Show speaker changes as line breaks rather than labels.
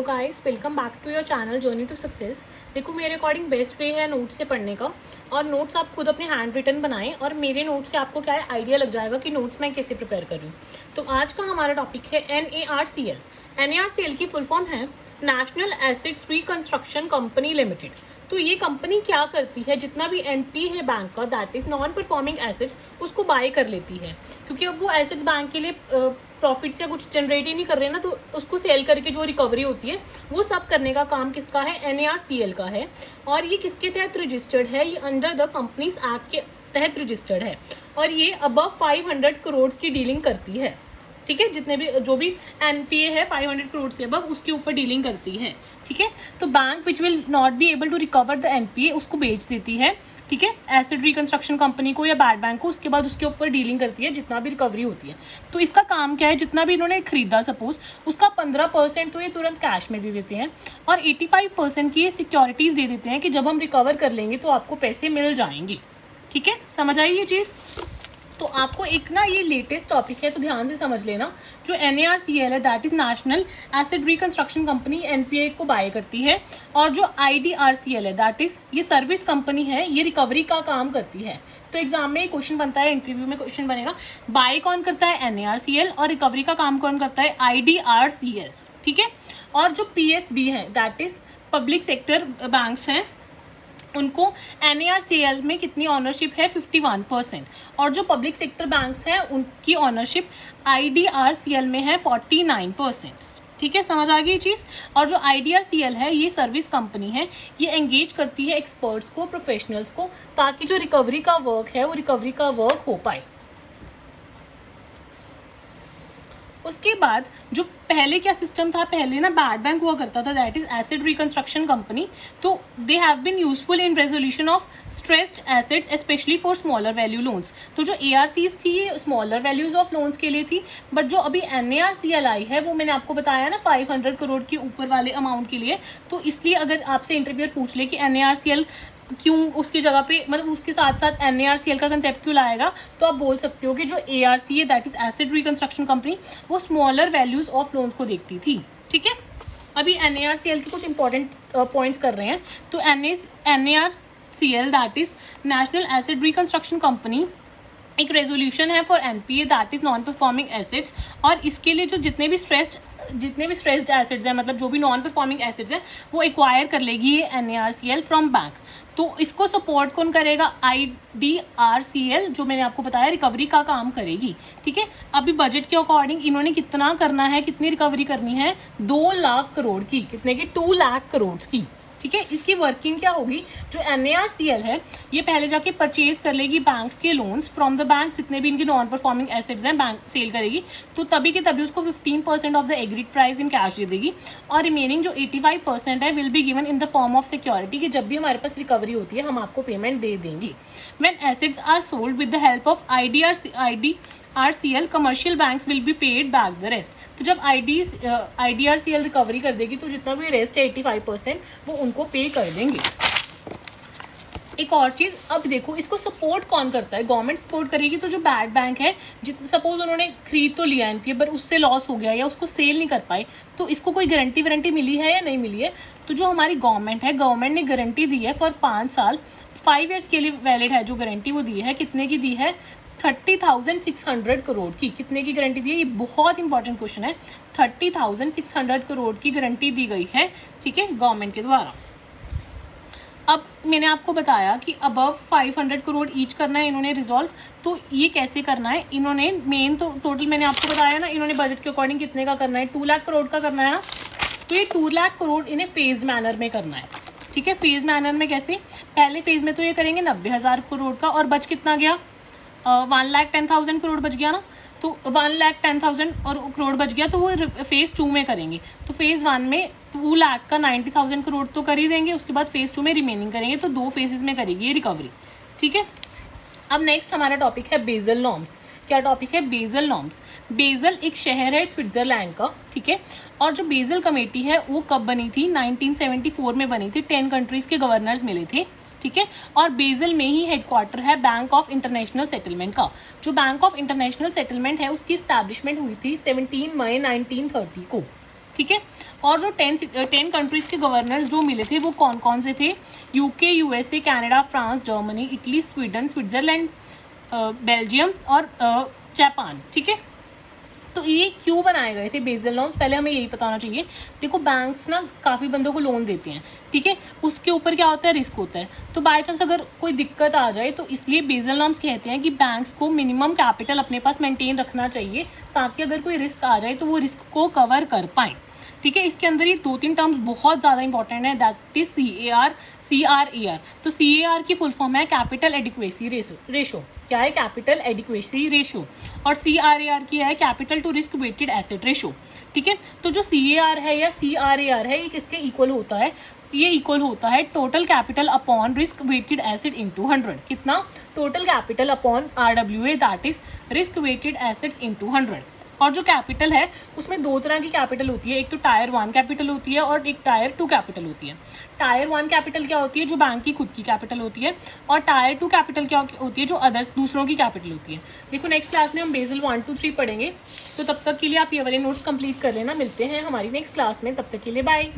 Guys, welcome back to your channel journey to success. देखो, मेरे according best way है notes से पढ़ने का। और नोट्स आप खुद अपने हैंड रिटन बनाएं और मेरे नोट्स से आपको क्या है आइडिया लग जाएगा कि नोट्स मैं कैसे प्रिपेयर करूं। तो आज का हमारा टॉपिक है NARCL। NARCL की फुल फॉर्म है national assets reconstruction company limited. तो ये कंपनी क्या करती है, जितना भी NP है बैंक का, that is non performing assets, उसको बाय कर लेती है। क्योंकि अब वो एसेट्स बैंक के लिए प्रॉफिट्स या कुछ जनरेट ही नहीं कर रहे ना, तो उसको सेल करके जो रिकवरी होती है वो सब करने का काम किसका है, NARCL का है। और ये किसके तहत रजिस्टर्ड है, ये अंडर द कंपनीज एक्ट के तहत रजिस्टर्ड है। और ये अबव 500 करोड़ की डीलिंग करती है। ठीक है, जितने भी जो भी NPA है 500 करोड़ से अबव, उसके ऊपर डीलिंग करती है। ठीक है, तो bank which will not be able to recover the NPA उसको बेच देती है। ठीक है, एसेट रिकंस्ट्रक्शन कंपनी को या बैड बैंक को, उसके बाद उसके ऊपर डीलिंग करती है जितना भी रिकवरी होती है। तो इसका काम क्या है, जितना भी इन्होंने खरीदा सपोज, उसका 15% तो ये तुरंत कैश में दे देते हैं और 85% की ये सिक्योरिटीज दे देते हैं कि जब हम रिकवर कर लेंगे तो आपको पैसे मिल जाएंगे। ठीक है, समझ आई ये चीज़। तो आपको एक ना ये लेटेस्ट टॉपिक है तो ध्यान से समझ लेना। जो NARCL है that is national asset reconstruction company, NPA को बाय करती है। और जो IDRCL है दैट इज ये सर्विस कंपनी है, ये रिकवरी का काम करती है। तो एग्जाम में क्वेश्चन बनता है, इंटरव्यू में क्वेश्चन बनेगा, बाय कौन करता है, NARCL, और रिकवरी का काम कौन करता है, IDRCL। ठीक है, और जो PSB है that is public sector banks हैं, उनको NARCL में कितनी ऑनरशिप है, 51%। और जो पब्लिक सेक्टर बैंक्स हैं उनकी ऑनरशिप IDRCL में है 49%। ठीक है, समझ आ गई ये चीज़। और जो IDRCL है ये सर्विस कंपनी है, ये एंगेज करती है एक्सपर्ट्स को, प्रोफेशनल्स को, ताकि जो रिकवरी का वर्क है वो रिकवरी का वर्क हो पाए। उसके बाद जो पहले क्या सिस्टम था, पहले ना बैड बैंक हुआ करता था, that is asset reconstruction company. तो they have been useful in resolution of stressed assets specially for smaller value loans. तो जो ARCs थी ये स्मॉलर वैल्यूज ऑफ लोन्स के लिए थी, बट जो अभी NARCL आई है वो मैंने आपको बताया ना 500 करोड़ के ऊपर वाले अमाउंट के लिए। तो इसलिए अगर आपसे इंटरव्यूअर पूछ ले कि NARCL क्यों उसकी जगह पे, मतलब उसके साथ साथ NARCL का कंसेप्ट क्यों लाएगा, तो आप बोल सकते हो कि जो ARC है that is asset reconstruction company, वो स्मॉलर वैल्यूज ऑफ लोन्स को देखती थी। ठीक है, अभी NARCL के कुछ इंपॉर्टेंट पॉइंट्स कर रहे हैं। तो NARCL that is national asset reconstruction company एक रेजोल्यूशन है for NPA that is non performing assets. और इसके लिए जो जितने भी स्ट्रेस्ड एसेट्स हैं, मतलब जो भी नॉन परफॉर्मिंग एसेट्स हैं, वो एक्वायर कर लेगी ये NARCL फ्रॉम बैंक। तो इसको सपोर्ट कौन करेगा, IDRCL, जो मैंने आपको बताया रिकवरी का काम करेगी। ठीक है, अभी बजट के अकॉर्डिंग इन्होंने कितना करना है, कितनी रिकवरी करनी है, 2 लाख करोड़ की, कितने की, 2 लाख करोड़ की। ठीक है, इसकी वर्किंग क्या होगी, जो NARCL है ये पहले जाके परचेज कर लेगी बैंक्स के लोन्स फ्रॉम द बैंक, जितने भी इनके नॉन परफॉर्मिंग एसेट्स हैं बैंक सेल करेगी। तो तभी के तभी उसको 15% of the agreed price in cash दे देगी। और रिमेनिंग जो 85% है will be given in the form of security, कि जब भी हमारे पास रिकवरी होती है हम आपको पेमेंट दे देंगे। When assets are sold with the help of IDRCL, commercial banks will be paid back the rest. तो जब IDRCL रिकवरी कर देगी तो जितना भी रेस्ट है 85% वो उनको पे कर देंगे। एक और चीज़, अब देखो इसको सपोर्ट कौन करता है, गवर्नमेंट सपोर्ट करेगी। तो जो बैड बैंक है, सपोज उन्होंने खरीद तो लिया NPA पर उससे लॉस हो गया या उसको सेल नहीं कर पाए, तो इसको कोई गारंटी मिली है या नहीं मिली है। तो जो हमारी गवर्नमेंट है, गवर्नमेंट ने गारंटी दी है फॉर 5 साल, 5 ईयर्स के लिए वैलिड है जो गारंटी वो दी है। कितने की दी है, 30,600 करोड़ की। कितने की गारंटी दी है, ये बहुत इंपॉर्टेंट क्वेश्चन है। 30,600 करोड़ की गारंटी दी गई है, ठीक है, गवर्नमेंट के द्वारा। अब मैंने आपको बताया कि अबव 500 करोड़ ईच करना है इन्होंने रिजॉल्व। तो ये कैसे करना है, इन्होंने मेन तो टोटल मैंने आपको बताया ना, इन्होंने बजट के अकॉर्डिंग कितने का करना है, 2 लाख करोड़ का करना है ना। तो ये 2 लाख करोड़ इन्हें फेज मैनर में करना है। ठीक है, फेज मैनर में कैसे, पहले फेज में तो ये करेंगे 90,000 करोड़ का, और बच कितना गया, 1,10,000 करोड़ बच गया ना। तो 1,10,000 और करोड़ बच गया, तो वो फेज़ 2 में करेंगे। तो फेज़ 1 में 2 लाख का 90,000 करोड़ तो कर ही देंगे, उसके बाद फेज़ 2 में रिमेनिंग करेंगे। तो 2 फेजेस में करेगी ये रिकवरी। ठीक है, अब नेक्स्ट हमारा टॉपिक है बेजल नॉर्म्स। क्या टॉपिक है, बेजल नॉर्म्स। बेजल एक शहर है स्विट्जरलैंड का। ठीक है, और जो बेजल कमेटी है वो कब बनी थी, 1974 में बनी थी। 10 कंट्रीज़ के गवर्नर्स मिले थे। ठीक है, और बेजल में ही हेडक्वार्टर है बैंक ऑफ इंटरनेशनल सेटलमेंट का। जो बैंक ऑफ इंटरनेशनल सेटलमेंट है उसकी इस्टेब्लिशमेंट हुई थी 17 मई 1930 को। ठीक है। और जो 10 कंट्रीज़ के गवर्नर्स जो मिले थे वो कौन कौन से थे? UK, USA, Canada, France, Germany, Italy, Sweden, Switzerland, Belgium और जापान, ठीक है। तो ये क्यों बनाए गए थे बेसल नॉर्म्स, पहले हमें यही पता होना चाहिए। देखो बैंक्स ना काफ़ी बंदों को लोन देते हैं, ठीक है, उसके ऊपर क्या होता है, रिस्क होता है। तो बाय चांस अगर कोई दिक्कत आ जाए तो इसलिए बेसल नॉर्म्स कहते हैं कि बैंक्स को मिनिमम कैपिटल अपने पास मेंटेन रखना चाहिए, ताकि अगर कोई रिस्क आ जाए तो वो रिस्क को कवर कर पाएँ, ठीक है। इसके अंदर ये 2-3 टर्म्स बहुत ज़्यादा इंपॉर्टेंट है, दैट इज CRAR। तो CAR की फुल फॉर्म है कैपिटल एडिक्वेसी रेशो। क्या है? Capital adequacy ratio. और CRAR की है capital to risk weighted asset ratio, ठीक है। तो जो CAR है या CRAR है ये किसके इक्वल होता है? ये इक्वल होता है total capital upon risk weighted asset into 100। कितना? Total capital upon RWA, that is risk weighted assets into 100। और जो कैपिटल है उसमें 2 तरह की कैपिटल होती है, एक तो टायर 1 कैपिटल होती है और एक टायर 2 कैपिटल होती है। टायर 1 कैपिटल क्या होती है? जो बैंक की खुद की कैपिटल होती है। और टायर 2 कैपिटल क्या होती है? जो अदर्स दूसरों की कैपिटल होती है। देखो नेक्स्ट क्लास में हम बेसल 1, 2, 3 पढ़ेंगे, तो तब तक के लिए आप ये वाले नोट्स कंप्लीट कर लेना। मिलते हैं हमारी नेक्स्ट क्लास में, तब तक के लिए बाय।